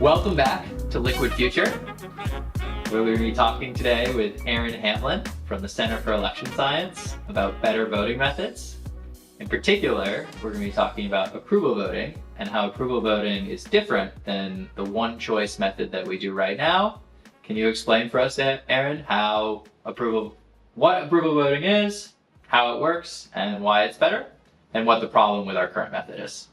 Welcome back to Liquid Future, where we're going to be talking today with Aaron Hamlin from the Center for Election Science about better voting methods. In particular, we're going to be talking about approval voting and how approval voting is different than the one-choice method that we do right now. Can you explain for us, Aaron, what approval voting is, how it works, and why it's better, and what the problem with our current method is?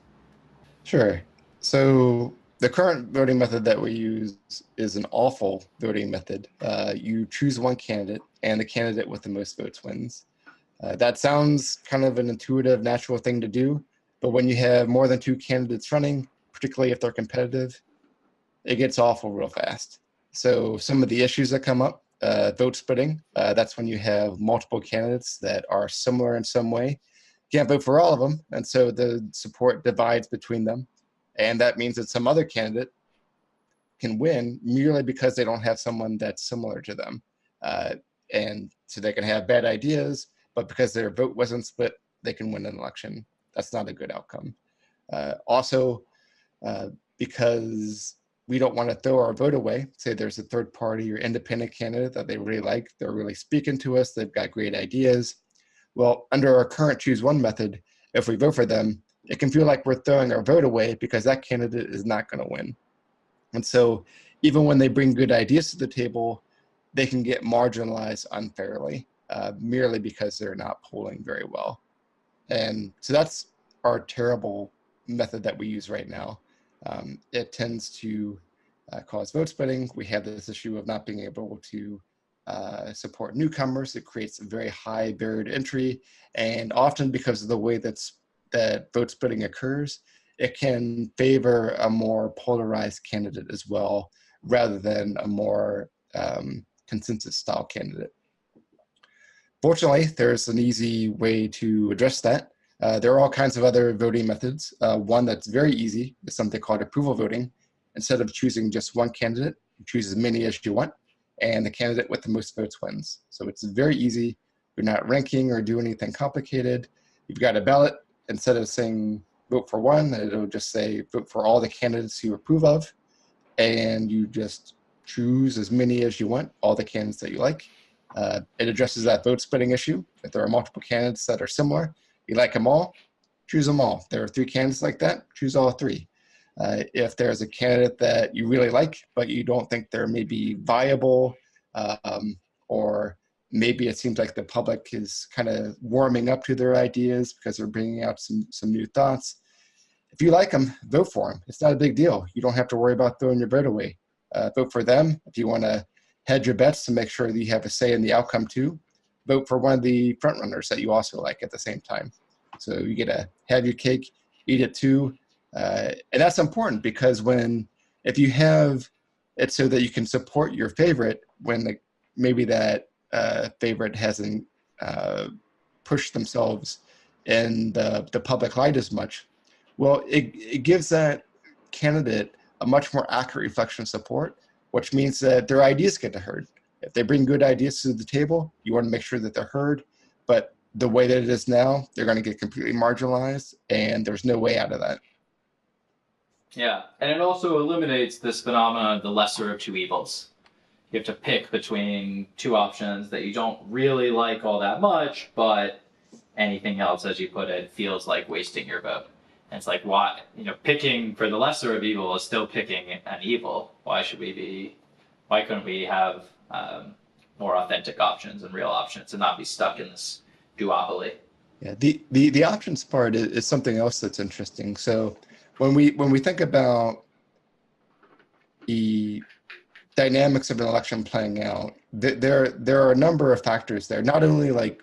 Sure. So the current voting method that we use is an awful voting method. You choose one candidate, and the candidate with the most votes wins. That sounds kind of an intuitive, natural thing to do, but when you have more than two candidates running, particularly if they're competitive, it gets awful real fast. So some of the issues that come up, vote splitting, that's when you have multiple candidates that are similar in some way. You can't vote for all of them, and so the support divides between them. And that means that some other candidate can win merely because they don't have someone that's similar to them. And so they can have bad ideas, but because their vote wasn't split, they can win an election. That's not a good outcome. Also, because we don't want to throw our vote away, say there's a third party or independent candidate that they really like, they're really speaking to us, they've got great ideas. Well, under our current choose one method, if we vote for them, it can feel like we're throwing our vote away because that candidate is not going to win. And so even when they bring good ideas to the table, they can get marginalized unfairly, merely because they're not polling very well. And so that's our terrible method that we use right now. It tends to cause vote splitting. We have this issue of not being able to support newcomers. It creates a very high barrier to entry. And often because of the way that vote splitting occurs, it can favor a more polarized candidate as well, rather than a more consensus style candidate. Fortunately, there's an easy way to address that. There are all kinds of other voting methods. One that's very easy is something called approval voting. Instead of choosing just one candidate, you choose as many as you want, and the candidate with the most votes wins. So it's very easy. You're not ranking or doing anything complicated. You've got a ballot. Instead of saying vote for one, it'll just say vote for all the candidates you approve of, and you just choose as many as you want, all the candidates that you like. It addresses that vote splitting issue. If there are multiple candidates that are similar, you like them all, choose them all. There are three candidates like that, choose all three. If there's a candidate that you really like, but you don't think they're maybe viable, or maybe it seems like the public is kind of warming up to their ideas because they're bringing out some new thoughts. If you like them, vote for them. It's not a big deal. You don't have to worry about throwing your vote away. Vote for them. If you want to hedge your bets to make sure that you have a say in the outcome too, vote for one of the front runners that you also like at the same time. So you get to have your cake, eat it too. And that's important because if you have it so that you can support your favorite when maybe that favorite hasn't pushed themselves in the public light as much, well, it gives that candidate a much more accurate reflection of support, which means that their ideas get heard. If they bring good ideas to the table, you want to make sure that they're heard. But the way that it is now, they're going to get completely marginalized, and there's no way out of that. Yeah, and it also eliminates this phenomenon of the lesser of two evils. You have to pick between two options that you don't really like all that much, but anything else, as you put it, feels like wasting your vote. And it's like, why? Picking for the lesser of evil is still picking an evil. Why couldn't we have more authentic options and real options and not be stuck in this duopoly? Yeah, the options part is something else that's interesting. So when we think about the dynamics of an election playing out, there are a number of factors there. Not only like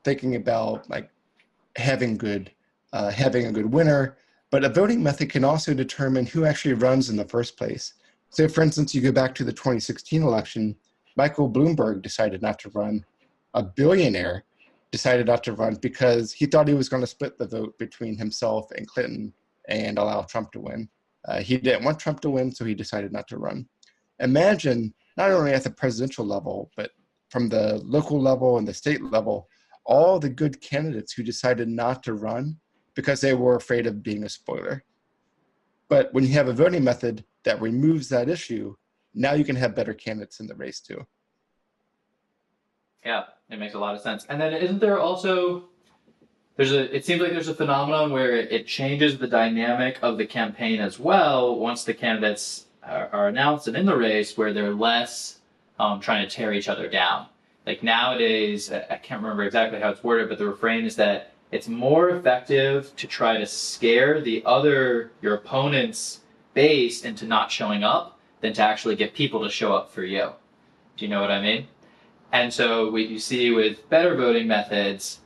thinking about like having a good winner, but a voting method can also determine who actually runs in the first place. So for instance, you go back to the 2016 election, Michael Bloomberg decided not to run. A billionaire decided not to run because he thought he was going to split the vote between himself and Clinton and allow Trump to win. He didn't want Trump to win, so he decided not to run. Imagine, not only at the presidential level, but from the local level and the state level, all the good candidates who decided not to run because they were afraid of being a spoiler. But when you have a voting method that removes that issue, now you can have better candidates in the race too. Yeah, it makes a lot of sense. And then isn't there also, it seems like there's a phenomenon where it changes the dynamic of the campaign as well once the candidates are announced and in the race, where they're less trying to tear each other down. Like nowadays, I can't remember exactly how it's worded, but the refrain is that it's more effective to try to scare your opponent's base into not showing up than to actually get people to show up for you. Do you know what I mean? And so what you see with better voting methods,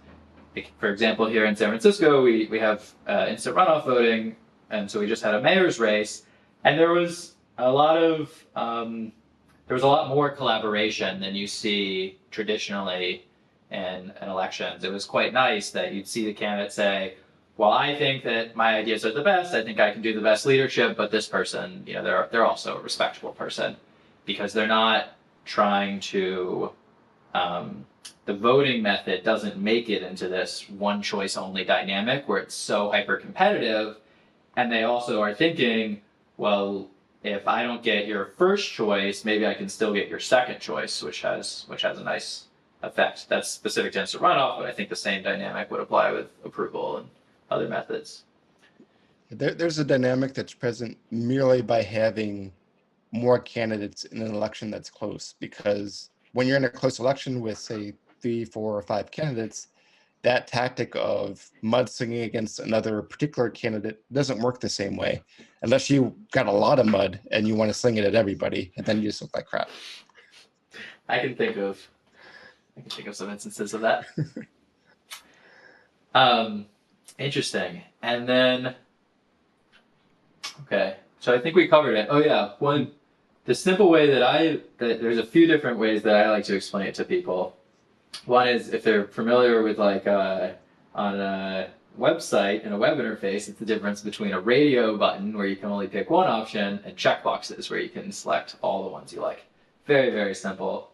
for example, here in San Francisco, we have instant runoff voting, and so we just had a mayor's race, and there was a lot more collaboration than you see traditionally in elections. It was quite nice that you'd see the candidate say, well, I think that my ideas are the best, I think I can do the best leadership, but this person, they're also a respectable person, because they're not trying to, the voting method doesn't make it into this one choice only dynamic where it's so hyper competitive, and they also are thinking, well, if I don't get your first choice, maybe I can still get your second choice, which has a nice effect. That's specific to instant runoff, but I think the same dynamic would apply with approval and other methods. There's a dynamic that's present merely by having more candidates in an election that's close, because when you're in a close election with, say, 3, 4, or 5 candidates, that tactic of mudslinging against another particular candidate doesn't work the same way, unless you got a lot of mud and you want to sling it at everybody, and then you just look like crap. I can think of some instances of that. Interesting. And then, okay, so I think we covered it. Oh yeah, the simple way that there's a few different ways that I like to explain it to people. One is if they're familiar with on a website and a web interface, it's the difference between a radio button where you can only pick one option and checkboxes where you can select all the ones you like. Very, very simple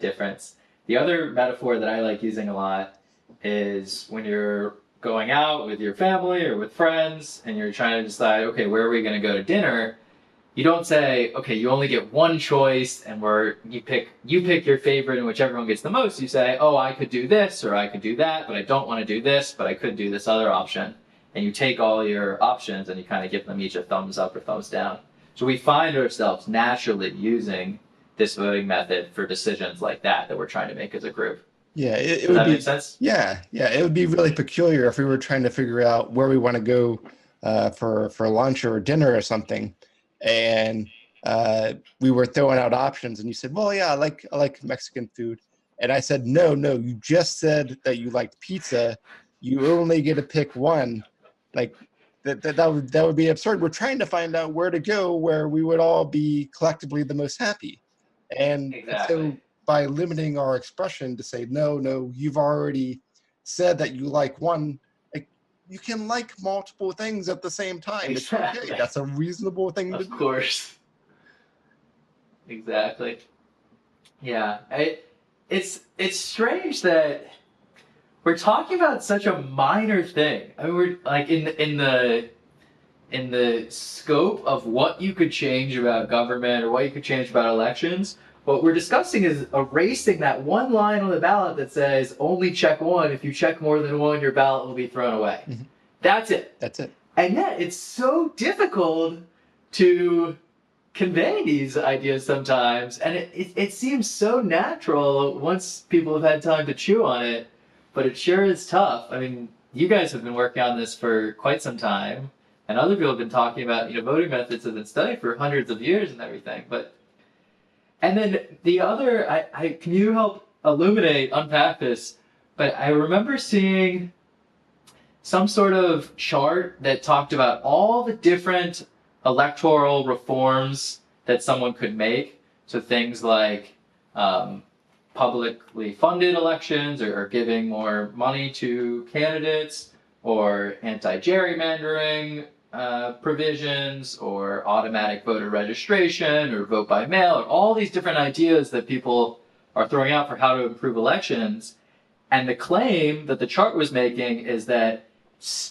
difference. The other metaphor that I like using a lot is when you're going out with your family or with friends and you're trying to decide, okay, where are we going to go to dinner? You don't say, okay, you only get one choice and you pick your favorite and whichever one gets the most. You say, oh, I could do this or I could do that, but I don't want to do this, but I could do this other option. And you take all your options and you kind of give them each a thumbs up or thumbs down. So we find ourselves naturally using this voting method for decisions like that we're trying to make as a group. Yeah, it Does would that be, make sense? Yeah, it would be really peculiar if we were trying to figure out where we want to go for lunch or dinner or something, and we were throwing out options, and you said, "Well, yeah, I like Mexican food," and I said, "No, you just said that you liked pizza. You only get to pick one." Like that would be absurd. We're trying to find out where to go where we would all be collectively the most happy, and Exactly. so by limiting our expression to say, no, you've already said that you like one, like, you can like multiple things at the same time. Exactly. It's okay. That's a reasonable thing to do. Of course. Exactly. Yeah. It's strange that we're talking about such a minor thing. I mean, we're like in the scope of what you could change about government or what you could change about elections. What we're discussing is erasing that one line on the ballot that says only check one. If you check more than one, your ballot will be thrown away. Mm-hmm. That's it. And yet it's so difficult to convey these ideas sometimes. And it seems so natural once people have had time to chew on it, but it sure is tough. I mean, you guys have been working on this for quite some time, and other people have been talking about, voting methods have been studied for hundreds of years and everything, and then the other, can you help unpack this? But I remember seeing some sort of chart that talked about all the different electoral reforms that someone could make. So things like publicly funded elections or giving more money to candidates, or anti-gerrymandering provisions, or automatic voter registration, or vote by mail, or all these different ideas that people are throwing out for how to improve elections. And the claim that the chart was making is that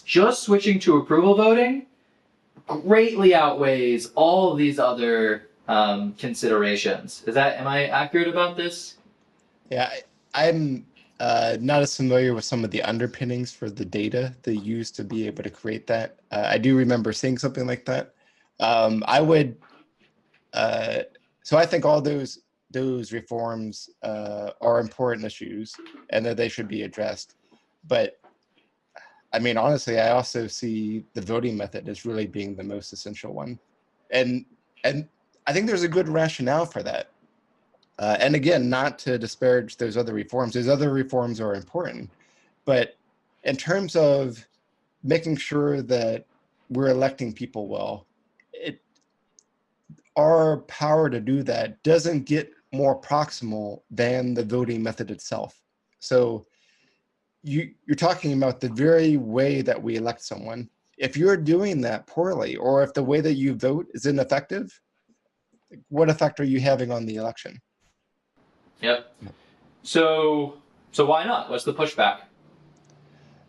just switching to approval voting greatly outweighs all of these other considerations. Am I accurate about this? Yeah, I'm not as familiar with some of the underpinnings for the data they use to be able to create that. I do remember seeing something like that. I would, so I think all those reforms are important issues and that they should be addressed. But I mean, honestly, I also see the voting method as really being the most essential one, and and I think there's a good rationale for that. And again, not to disparage those other reforms. Those other reforms are important, but in terms of making sure that we're electing people well, it, our power to do that doesn't get more proximal than the voting method itself. So you're talking about the very way that we elect someone. If you're doing that poorly, or if the way that you vote is ineffective, what effect are you having on the election? Yep. So why not? What's the pushback?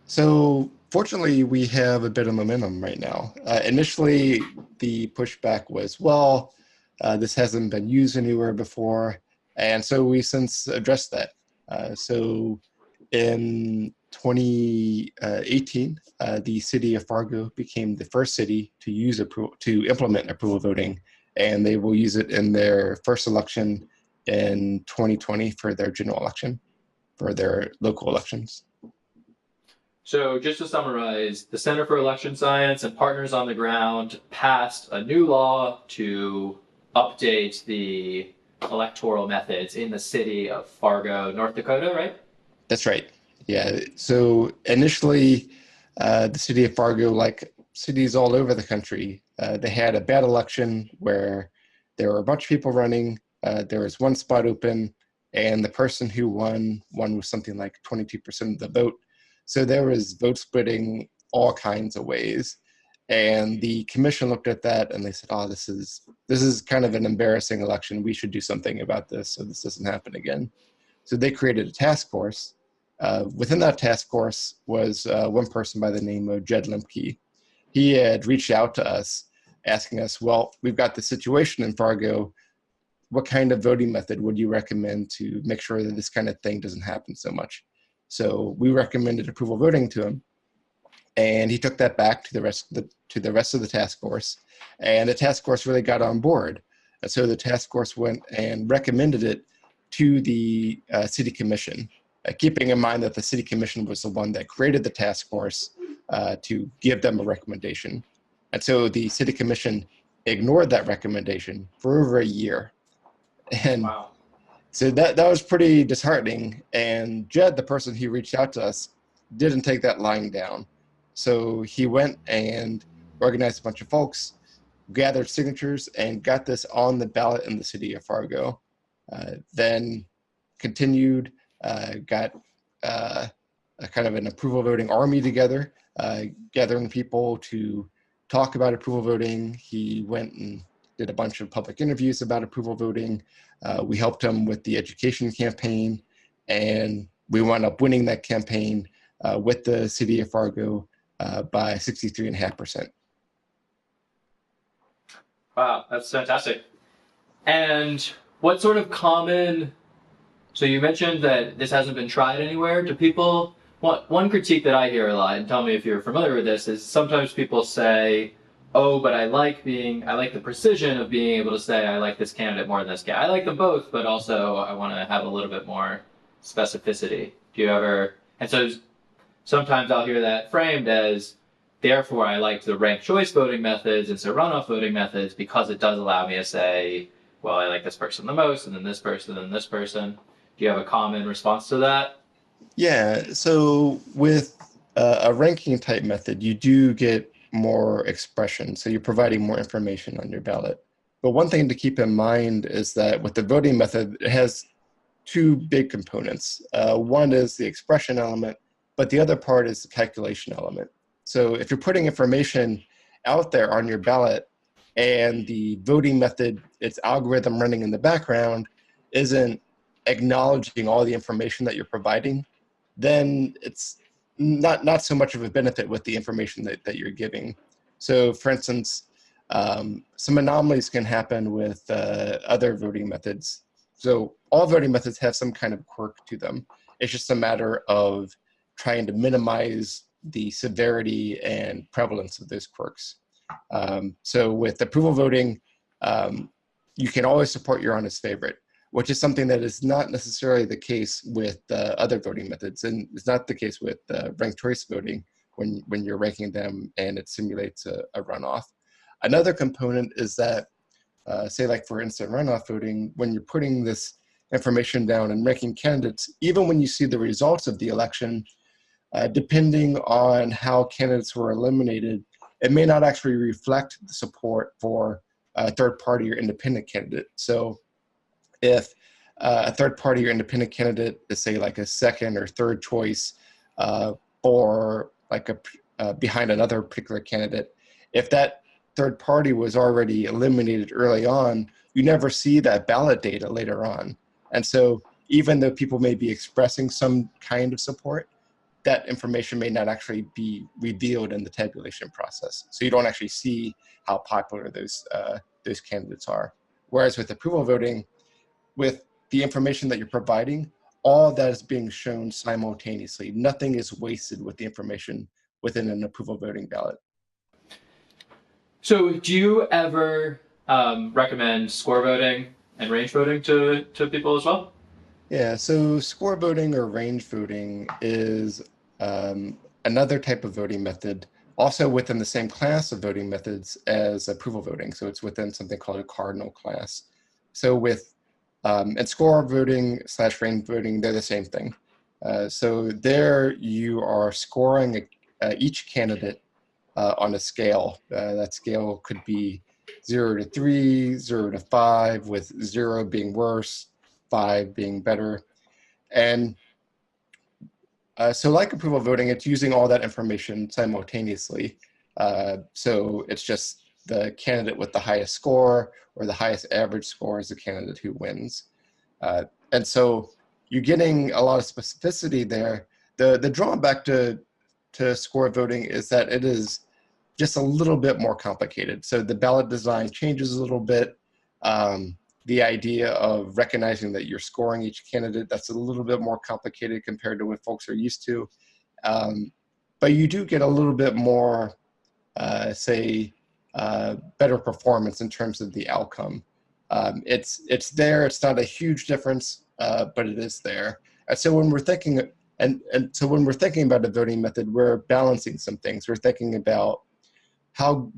So fortunately, we have a bit of momentum right now. Initially, the pushback was, well, this hasn't been used anywhere before. And so we since addressed that. So in 2018, the city of Fargo became the first city to to implement approval voting, and they will use it in their first election in 2020 for their general election, for their local elections. So just to summarize, the Center for Election Science and partners on the ground passed a new law to update the electoral methods in the city of Fargo, North Dakota, right? That's right. Yeah. So initially, the city of Fargo, like cities all over the country, they had a bad election where there were a bunch of people running. There was one spot open, and the person who won with something like 22% of the vote. So there was vote splitting all kinds of ways. And the commission looked at that and they said, "Oh, this is kind of an embarrassing election. We should do something about this so this doesn't happen again." So they created a task force. Within that task force was one person by the name of Jed Lemke. He had reached out to us asking us, well, we've got the situation in Fargo. What kind of voting method would you recommend to make sure that this kind of thing doesn't happen so much? So we recommended approval voting to him. And he took that back to the rest of the task force. And the task force really got on board. And so the task force went and recommended it to the city commission, keeping in mind that the city commission was the one that created the task force to give them a recommendation. And so the city commission ignored that recommendation for over a year. And Wow. so that was pretty disheartening. And Jed, the person who reached out to us, didn't take that lying down. So he went and organized a bunch of folks, gathered signatures, and got this on the ballot in the city of Fargo. Then continued, got a kind of an approval voting army together, gathering people to talk about approval voting. He went and did a bunch of public interviews about approval voting. We helped him with the education campaign, and we wound up winning that campaign with the city of Fargo by 63.5%. Wow, that's fantastic. And what sort of common, so you mentioned that this hasn't been tried anywhere. Do people, one critique that I hear a lot, and tell me if you're familiar with this, is sometimes people say, oh, but I like the precision of being able to say, I like this candidate more than this guy. I like them both, but also I want to have a little bit more specificity. Do you ever, and so sometimes I'll hear that framed as, therefore I like the ranked choice voting methods instead of runoff voting methods because it does allow me to say, well, I like this person the most, and then this person, and this person. Do you have a common response to that? Yeah, so with a ranking type method, you do get more expression. So you're providing more information on your ballot. But one thing to keep in mind is that with the voting method, it has two big components. One is the expression element, but the other part is the calculation element. So if you're putting information out there on your ballot and the voting method, its algorithm running in the background, isn't acknowledging all the information that you're providing, then it's not so much of a benefit with the information that you're giving. So for instance, some anomalies can happen with other voting methods. So all voting methods have some kind of quirk to them. It's just a matter of trying to minimize the severity and prevalence of those quirks. So with approval voting, you can always support your honest favorite, which is something that is not necessarily the case with other voting methods, and it's not the case with ranked choice voting when you're ranking them and it simulates a runoff. Another component is that, say like for instant runoff voting, when you're putting this information down and ranking candidates, even when you see the results of the election, depending on how candidates were eliminated, it may not actually reflect the support for a third party or independent candidate. So if a third party or independent candidate is say like a second or third choice or like behind another particular candidate, if that third party was already eliminated early on, you never see that ballot data later on. And so even though people may be expressing some kind of support, that information may not actually be revealed in the tabulation process. So you don't actually see how popular those candidates are. Whereas with approval voting, with the information that you're providing, all that is being shown simultaneously. Nothing is wasted with the information within an approval voting ballot. So do you ever recommend score voting and range voting to people as well? Yeah, so score voting or range voting is another type of voting method, also within the same class of voting methods as approval voting. So it's within something called a cardinal class. So with and score voting / range voting, they're the same thing. So there you are scoring each candidate on a scale. That scale could be 0 to 3, 0 to 5, with 0 being worse, 5 being better. And so like approval voting, it's using all that information simultaneously. So it's just the candidate with the highest score or the highest average score is the candidate who wins. And so you're getting a lot of specificity there. The drawback to score voting is that it is just a little bit more complicated. So the ballot design changes a little bit. The idea of recognizing that you're scoring each candidate, that's a little bit more complicated compared to what folks are used to. But you do get a little bit more, better performance in terms of the outcome. It's there, it's not a huge difference, but it is there. And so when we're thinking, so when we're thinking about a voting method, we're balancing some things. We're thinking about how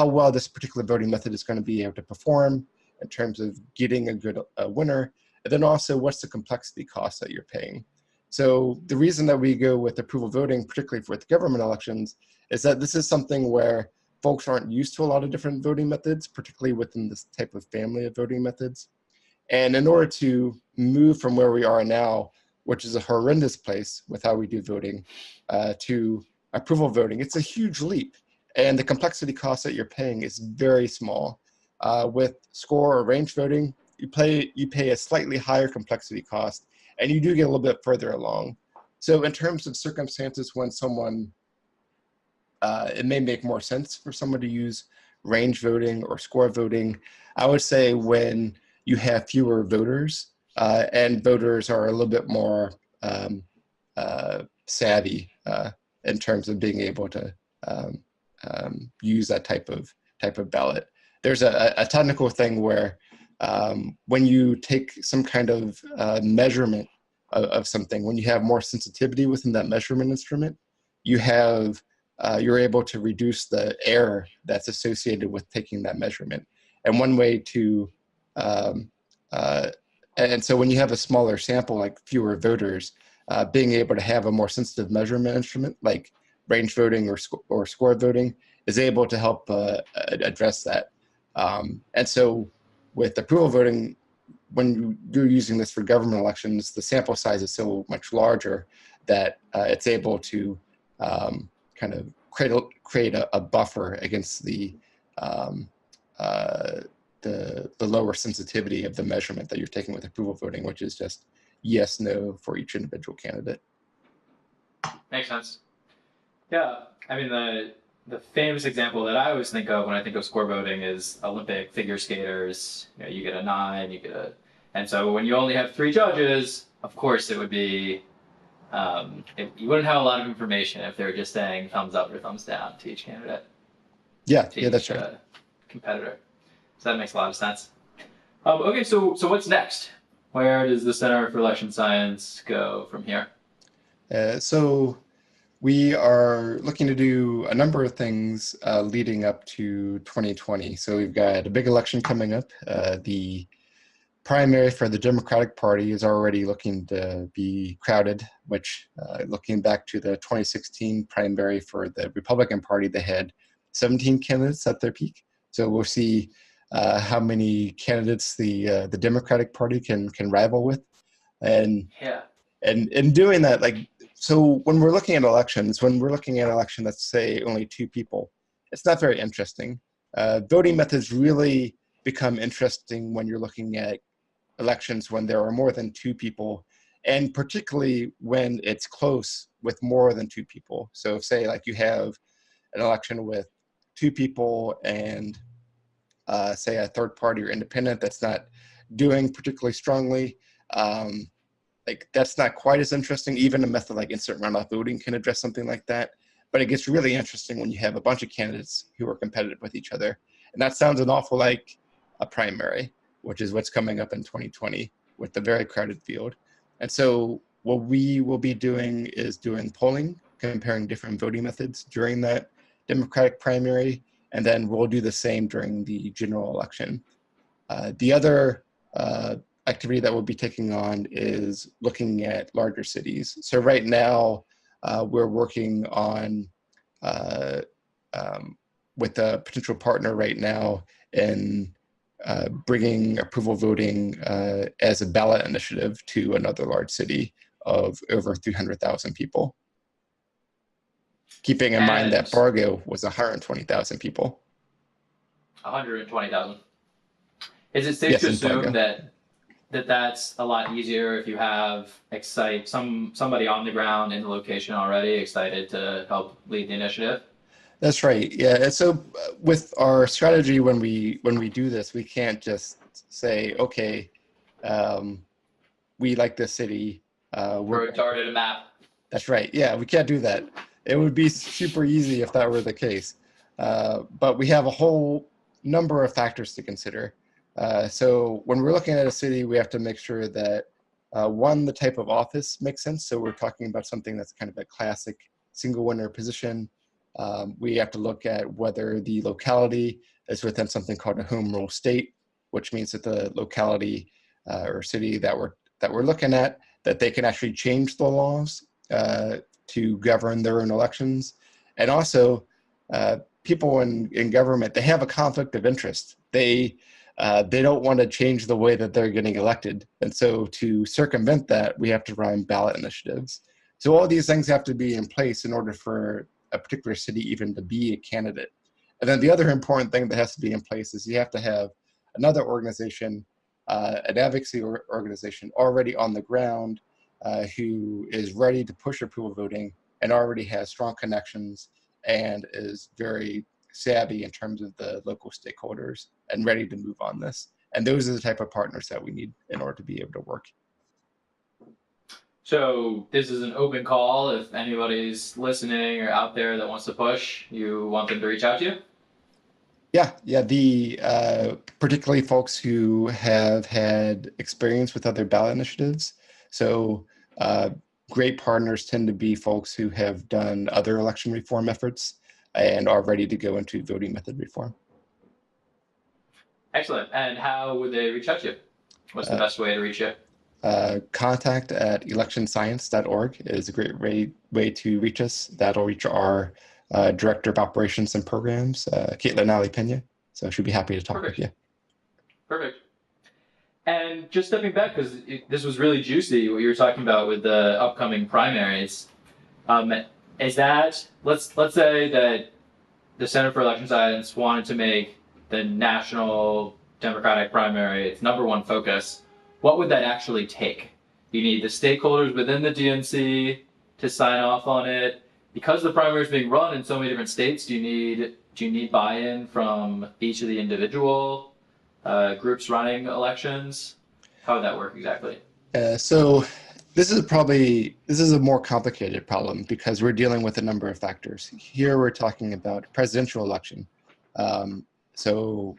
well this particular voting method is going to be able to perform in terms of getting a good winner, and then also what's the complexity cost that you're paying. So the reason that we go with approval voting, particularly with government elections, is that this is something where folks aren't used to a lot of different voting methods, particularly within this type of family of voting methods. And in order to move from where we are now, which is a horrendous place with how we do voting, to approval voting, it's a huge leap. And the complexity cost that you're paying is very small. With score or range voting, you pay a slightly higher complexity cost, and you do get a little bit further along. So in terms of circumstances when someone, it may make more sense for someone to use range voting or score voting, I would say when you have fewer voters, and voters are a little bit more savvy in terms of being able to use that type of ballot. There's a technical thing where when you take some kind of measurement of something, when you have more sensitivity within that measurement instrument, you're able to reduce the error that's associated with taking that measurement. And one way to, and so when you have a smaller sample, like fewer voters, being able to have a more sensitive measurement instrument like range voting or score voting is able to help address that. And so with approval voting, when you're using this for government elections, the sample size is so much larger that it's able to kind of create a buffer against the lower sensitivity of the measurement that you're taking with approval voting, which is just yes, no for each individual candidate. Makes sense. Yeah, I mean the famous example that I always think of when I think of score voting is Olympic figure skaters. You get a 9, and so when you only have 3 judges, of course it would be, you wouldn't have a lot of information if they were just saying thumbs up or thumbs down to each candidate, Yeah, to yeah, that's each right. competitor. So that makes a lot of sense. Okay, so what's next? Where does the Center for Election Science go from here? So we are looking to do a number of things leading up to 2020. So we've got a big election coming up. The primary for the Democratic Party is already looking to be crowded, which looking back to the 2016 primary for the Republican Party, they had 17 candidates at their peak. So we'll see how many candidates the Democratic Party can rival with. And Yeah. and in doing that, like, so when we're looking at elections, when we're looking at an election that's, say, only 2 people, it's not very interesting. Voting methods really become interesting when you're looking at elections when there are more than 2 people, and particularly when it's close with more than 2 people. So say like you have an election with 2 people and say a third party or independent that's not doing particularly strongly. Like that's not quite as interesting. Even a method like instant runoff voting can address something like that. But it gets really interesting when you have a bunch of candidates who are competitive with each other. And that sounds an awful like a primary, which is what's coming up in 2020 with the very crowded field. And so what we will be doing is doing polling, comparing different voting methods during that Democratic primary, and then we'll do the same during the general election. The other activity that we'll be taking on is looking at larger cities. So right now, we're working on with a potential partner right now in bringing approval voting as a ballot initiative to another large city of over 300,000 people. Keeping in mind that Fargo was 120,000 people. 120,000. Is it safe to assume that that's a lot easier if you have somebody on the ground in the location already excited to help lead the initiative? That's right. Yeah. So with our strategy, when we do this, we can't just say, okay, we like this city. We're targeted a map. That's right. Yeah, we can't do that. It would be super easy if that were the case. But we have a whole number of factors to consider. So when we're looking at a city, we have to make sure that one, the type of office makes sense. So we're talking about something that's kind of a classic single winner position. We have to look at whether the locality is within something called a home rule state, which means that the locality or city that we're looking at, that they can actually change the laws to govern their own elections. And also, people in government, they have a conflict of interest. They don't want to change the way that they're getting elected. And so to circumvent that, we have to run ballot initiatives. So all these things have to be in place in order for a particular city even to be a candidate. And then the other important thing that has to be in place is you have to have another organization, an advocacy organization already on the ground who is ready to push approval voting and already has strong connections and is very savvy in terms of the local stakeholders and ready to move on this. And those are the type of partners that we need in order to be able to work. So this is an open call. If anybody's listening or out there that wants to push, you want them to reach out to you? Yeah. The particularly folks who have had experience with other ballot initiatives. So great partners tend to be folks who have done other election reform efforts and are ready to go into voting method reform. Excellent. And how would they reach out to you? What's the best way to reach you? Contact at electionscience.org is a great way to reach us. That'll reach our Director of Operations and Programs, Caitlin Ali-Pena. So she'll be happy to talk with you. Perfect. And just stepping back, because this was really juicy, what you were talking about with the upcoming primaries. Is that, let's say that the Center for Election Science wanted to make the national Democratic primary its #1 focus. What would that actually take? You need the stakeholders within the DNC to sign off on it. because the primary is being run in so many different states, do you need buy-in from each of the individual groups running elections? How would that work exactly? So this is a more complicated problem because we're dealing with a number of factors. Here we're talking about a presidential election. So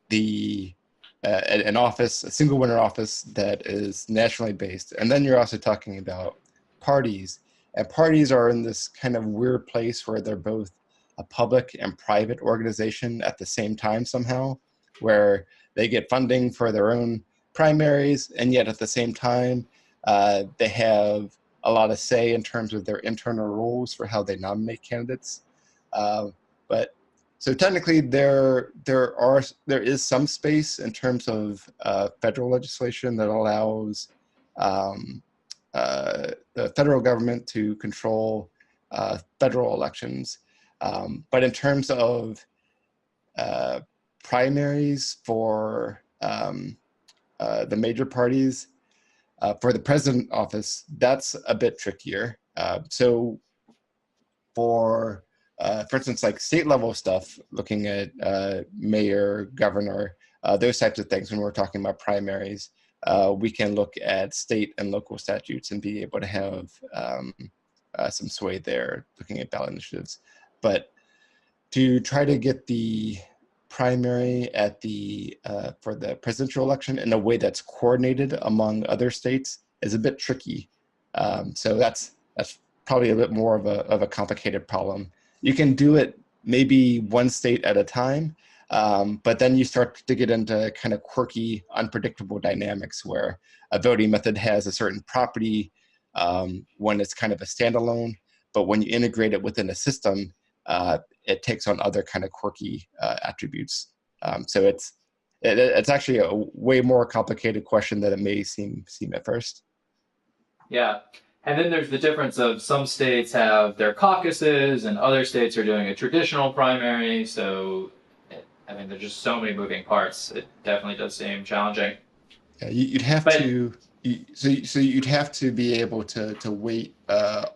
the an office, a single winner office that is nationally based. And then you're also talking about parties. And parties are in this kind of weird place where they're both a public and private organization at the same time somehow, where they get funding for their own primaries, and yet at the same time, they have a lot of say in terms of their internal rules for how they nominate candidates. But so technically, there is some space in terms of federal legislation that allows the federal government to control federal elections. But in terms of primaries for the major parties, for the president office, that's a bit trickier. So for instance, like state level stuff, looking at mayor, governor, those types of things, when we're talking about primaries, we can look at state and local statutes and be able to have some sway there, looking at ballot initiatives. But to try to get the primary at the for the presidential election in a way that's coordinated among other states is a bit tricky. So that's probably a bit more of a complicated problem. You can do it maybe one state at a time, but then you start to get into kind of quirky, unpredictable dynamics where a voting method has a certain property when it's kind of a standalone, but when you integrate it within a system, it takes on other kind of quirky attributes. So it's actually a way more complicated question than it may seem at first. Yeah. And then there's the difference of some states have their caucuses and other states are doing a traditional primary. So, I mean, there's just so many moving parts. It definitely does seem challenging. Yeah, you'd have to. So you'd have to be able to weight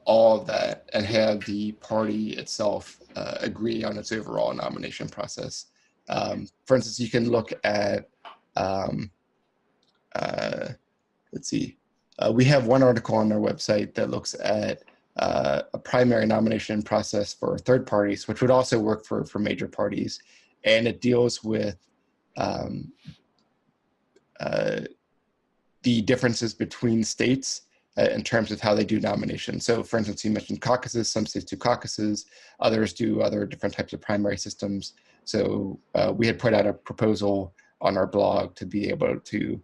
all of that and have the party itself agree on its overall nomination process. For instance, you can look at, let's see, we have one article on our website that looks at a primary nomination process for third parties, which would also work for major parties, and it deals with the differences between states in terms of how they do nominations. So for instance, you mentioned caucuses. Some states do caucuses, others do other different types of primary systems. So we had put out a proposal on our blog to be able to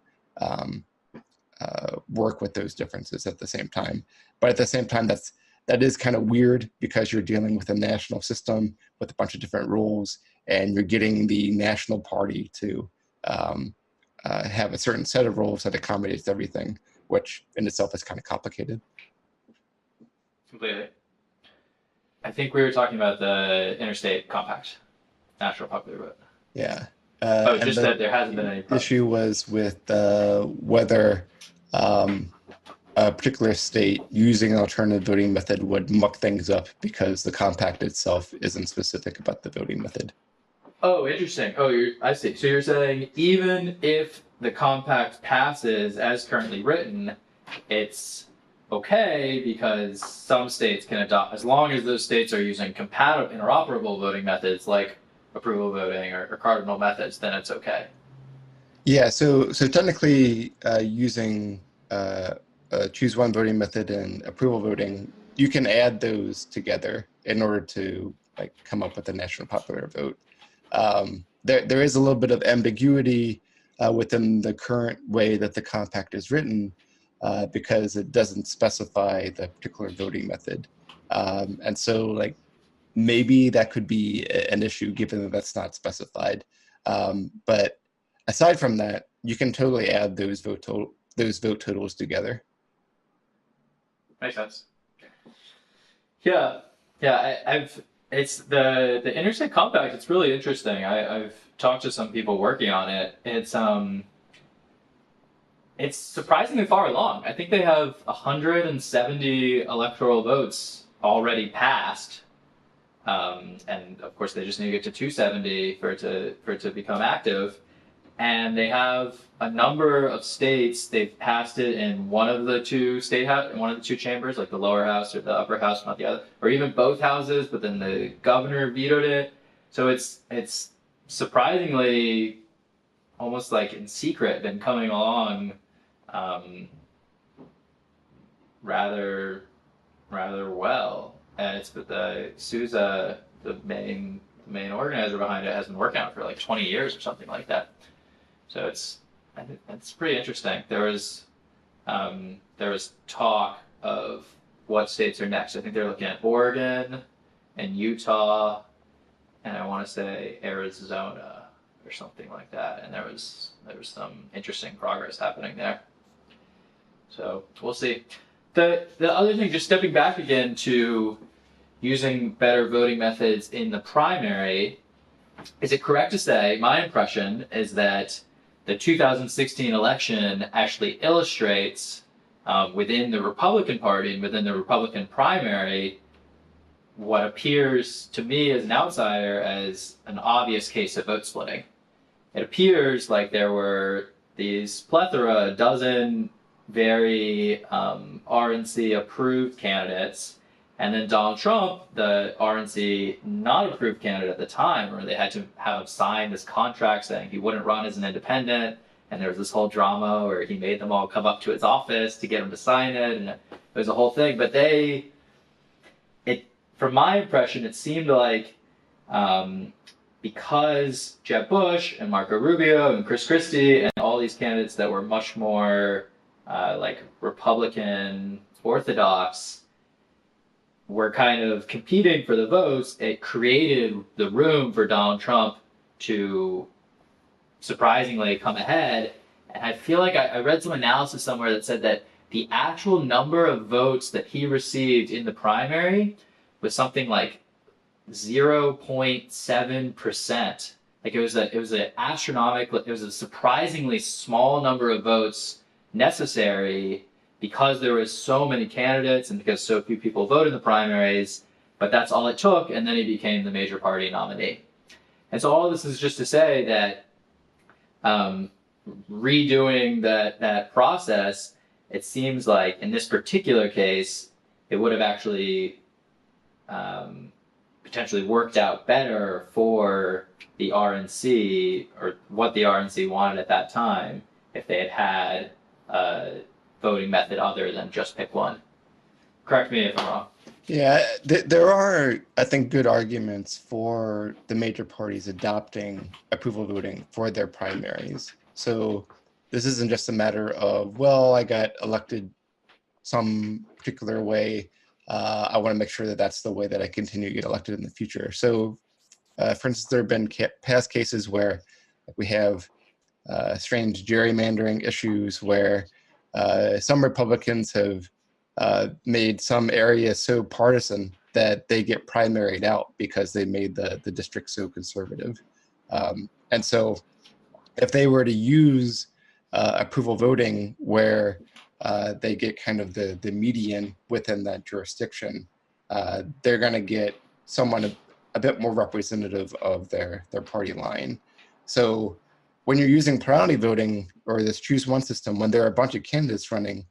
work with those differences at the same time. But at the same time, that is kind of weird because you're dealing with a national system with a bunch of different rules, and you're getting the national party to have a certain set of rules that accommodates everything, which in itself is kind of complicated. Completely. I think we were talking about the Interstate Compact, National Popular Vote. Yeah. Just that there hasn't been any problem. Issue was with whether a particular state using an alternative voting method would muck things up because the compact itself isn't specific about the voting method. Oh, interesting. Oh, I see. So you're saying even if the compact passes as currently written, it's okay because some states can adopt, as long as those states are using compatible, interoperable voting methods like approval voting or cardinal methods, then it's okay. Yeah. So technically, using choose one voting method and approval voting, you can add those together in order to come up with a national popular vote. There is a little bit of ambiguity within the current way that the compact is written because it doesn't specify the particular voting method. And so maybe that could be an issue given that that's not specified. But aside from that, you can totally add those vote totals together. Makes sense. Yeah. It's the Interstate Compact. It's really interesting. I've talked to some people working on it. It's surprisingly far along. I think they have 170 electoral votes already passed, and of course they just need to get to 270 for it to become active. And they have a number of states. They've passed it in one of the two one of the two chambers, like the lower house or the upper house, not the other, or even both houses. But then the governor vetoed it. So it's surprisingly almost like in secret been coming along, rather well. And it's the Sousa, the main organizer behind it, has been working on it for like 20 years or something like that. So I think it's pretty interesting. There was talk of what states are next. I think they're looking at Oregon and Utah, and I want to say Arizona or something like that. And there was some interesting progress happening there. So we'll see. The other thing, just stepping back again to using better voting methods in the primary, is it correct to say, my impression is that the 2016 election actually illustrates within the Republican Party and within the Republican primary what appears to me as an outsider as an obvious case of vote splitting. It appears like there were these a dozen very RNC approved candidates, and then Donald Trump, the RNC not approved candidate at the time, or they had to have signed this contract saying he wouldn't run as an independent, and there was this whole drama where he made them all come up to his office to get him to sign it, and it was a whole thing. But from my impression, it seemed like because Jeb Bush and Marco Rubio and Chris Christie and all these candidates that were much more like Republican orthodox were kind of competing for the votes, it created the room for Donald Trump to surprisingly come ahead. And I feel like I read some analysis somewhere that said that the actual number of votes that he received in the primary was something like 0.7%. Like it was an astronomical, it was a surprisingly small number of votes necessary because there was so many candidates and because so few people voted in the primaries, but that's all it took, and then he became the major party nominee. And so all of this is just to say that redoing that process, it seems like in this particular case, it would have actually potentially worked out better for the RNC, or what the RNC wanted at that time, if they had had a voting method other than just pick one. Correct me if I'm wrong. Yeah, there are, I think, good arguments for the major parties adopting approval voting for their primaries. So this isn't just a matter of, well, I got elected some particular way. I want to make sure that that's the way that I continue to get elected in the future. So, for instance, there have been past cases where we have strange gerrymandering issues where some Republicans have made some areas so partisan that they get primaried out because they made the district so conservative. And so if they were to use approval voting where they get kind of the median within that jurisdiction, they're going to get someone a bit more representative of their party line. So when you're using plurality voting or this choose one system, when there are a bunch of candidates running,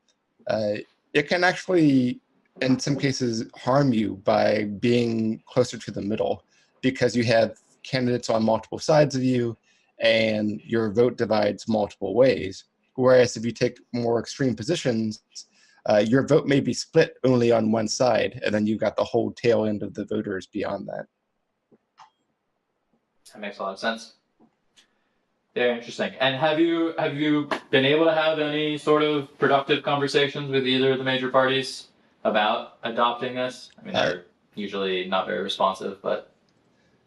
it can actually, in some cases, harm you by being closer to the middle because you have candidates on multiple sides of you and your vote divides multiple ways. Whereas if you take more extreme positions, your vote may be split only on one side, and then you've got the whole tail end of the voters beyond that. That makes a lot of sense. Very interesting. And have you been able to have any sort of productive conversations with either of the major parties about adopting this? I mean, they're usually not very responsive, but...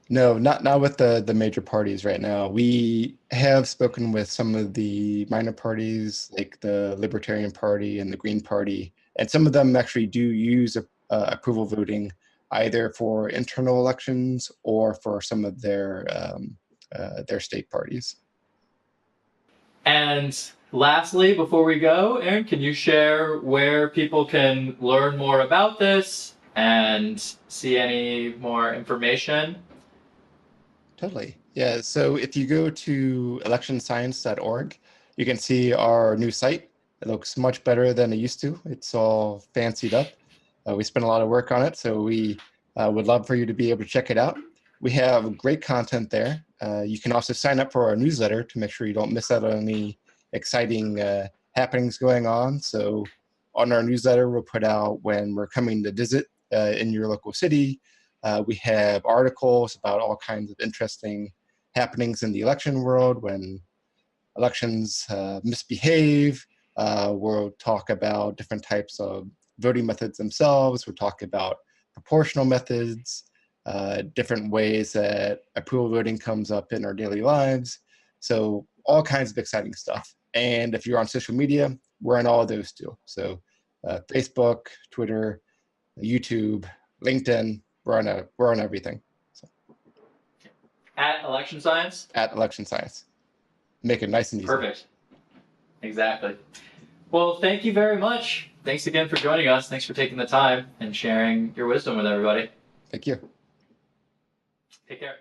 No, not with the major parties right now. We have spoken with some of the minor parties, like the Libertarian Party and the Green Party, and some of them actually do use approval voting either for internal elections or for some of their state parties. And lastly, before we go, Aaron, can you share where people can learn more about this and see any more information? Totally. Yeah. So if you go to electionscience.org, you can see our new site. It looks much better than it used to. It's all fancied up. We spent a lot of work on it, so we would love for you to be able to check it out. We have great content there. You can also sign up for our newsletter to make sure you don't miss out on any exciting happenings going on. So on our newsletter, we'll put out when we're coming to visit in your local city. We have articles about all kinds of interesting happenings in the election world when elections misbehave. We'll talk about different types of voting methods themselves. We'll talk about proportional methods, different ways that approval voting comes up in our daily lives. So all kinds of exciting stuff. And if you're on social media, we're on all of those too. So Facebook, Twitter, YouTube, LinkedIn, we're on everything. So. At Election Science? At Election Science. Make it nice and easy. Perfect. Exactly. Well, thank you very much. Thanks again for joining us. Thanks for taking the time and sharing your wisdom with everybody. Thank you. Take care.